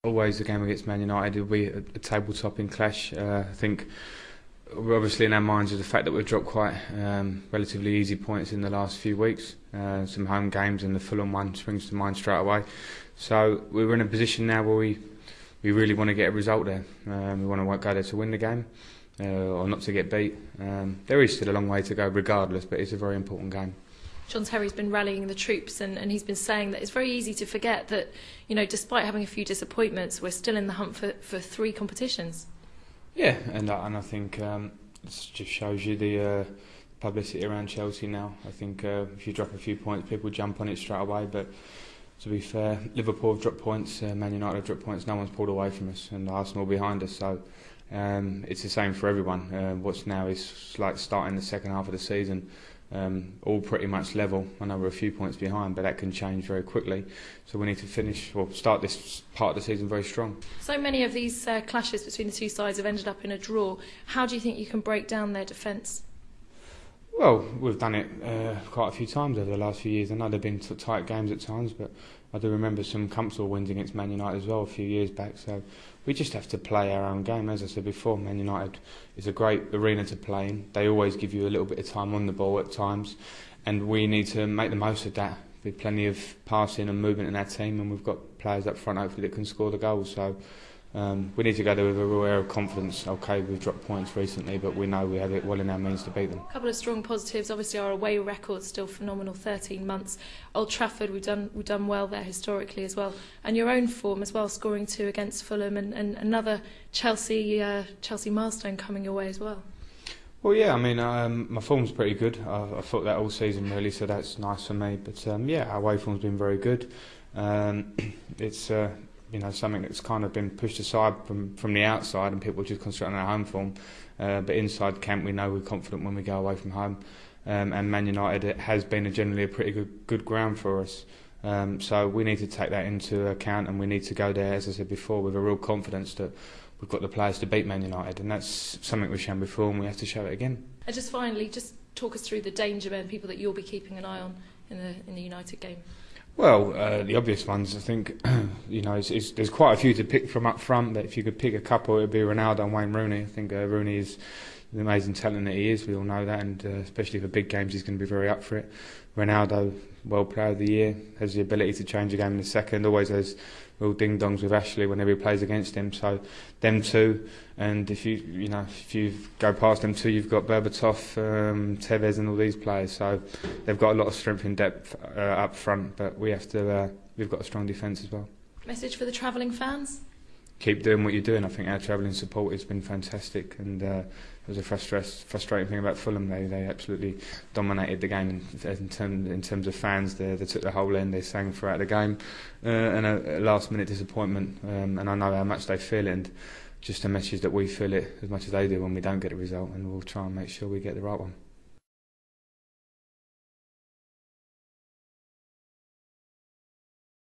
Always the game against Man United will be a table-topping clash. I think we're obviously in our minds of the fact that we've dropped quite relatively easy points in the last few weeks. Some home games, and the Fulham one springs to mind straight away. So we're in a position now where we really want to get a result there. We want to go there to win the game or not to get beat. There is still a long way to go regardless, but it's a very important game. John Terry's been rallying the troops, and he's been saying that it's very easy to forget that, despite having a few disappointments, we're still in the hunt for 3 competitions. Yeah, and I think it just shows you the publicity around Chelsea now. I think if you drop a few points, people jump on it straight away. But to be fair, Liverpool have dropped points, Man United have dropped points. No one's pulled away from us, and Arsenal behind us. So it's the same for everyone. What's now is like starting the second half of the season. All pretty much level. I know we're a few points behind, but that can change very quickly. So we need to start this part of the season very strong. So many of these clashes between the two sides have ended up in a draw. How do you think you can break down their defence? Well, we've done it quite a few times over the last few years. I know they've been tight games at times, but I do remember some comfortable wins against Man United as well a few years back. So we just have to play our own game. As I said before, Man United is a great arena to play in. They always give you a little bit of time on the ball at times, and we need to make the most of that. With plenty of passing and movement in our team, and we've got players up front hopefully that can score the goals. So we need to go there with a real air of confidence. Okay, we've dropped points recently, but we know we have it well in our means to beat them. A couple of strong positives. Obviously, our away record still phenomenal. 13 months. Old Trafford, we've done well there historically as well, and your own form as well, scoring 2 against Fulham, and another Chelsea milestone coming your way as well. Well, yeah, I mean, my form's pretty good. I thought that all season really, so that's nice for me. But yeah, our away form's been very good. It's something that's kind of been pushed aside from the outside, and people just concentrate on our home form. But inside camp, we know we're confident when we go away from home. And Man United, it has been generally a pretty good ground for us. So we need to take that into account, and we need to go there, as I said before, with a real confidence that we've got the players to beat Man United, and that's something we've shown before, and we have to show it again. And just finally, just talk us through the danger men, people that you'll be keeping an eye on in the United game. Well, the obvious ones, I think, there's quite a few to pick from up front, but if you could pick a couple, it would be Ronaldo and Wayne Rooney. I think Rooney is the amazing talent that he is, we all know that, and especially for big games, he's going to be very up for it. Ronaldo, World Player of the Year, has the ability to change a game in a second, always has real ding-dongs with Ashley whenever he plays against him. So them two, and if you go past them two, you've got Berbatov, Tevez and all these players. So they've got a lot of strength in depth up front, but we've got a strong defence as well. Message for the travelling fans? Keep doing what you're doing. I think our travelling support has been fantastic, and it was a frustrating thing about Fulham. They absolutely dominated the game in terms of fans. They took the whole end. They sang throughout the game, and a last-minute disappointment. And I know how much they feel it, and just a message that we feel it as much as they do when we don't get a result, and we'll try and make sure we get the right one.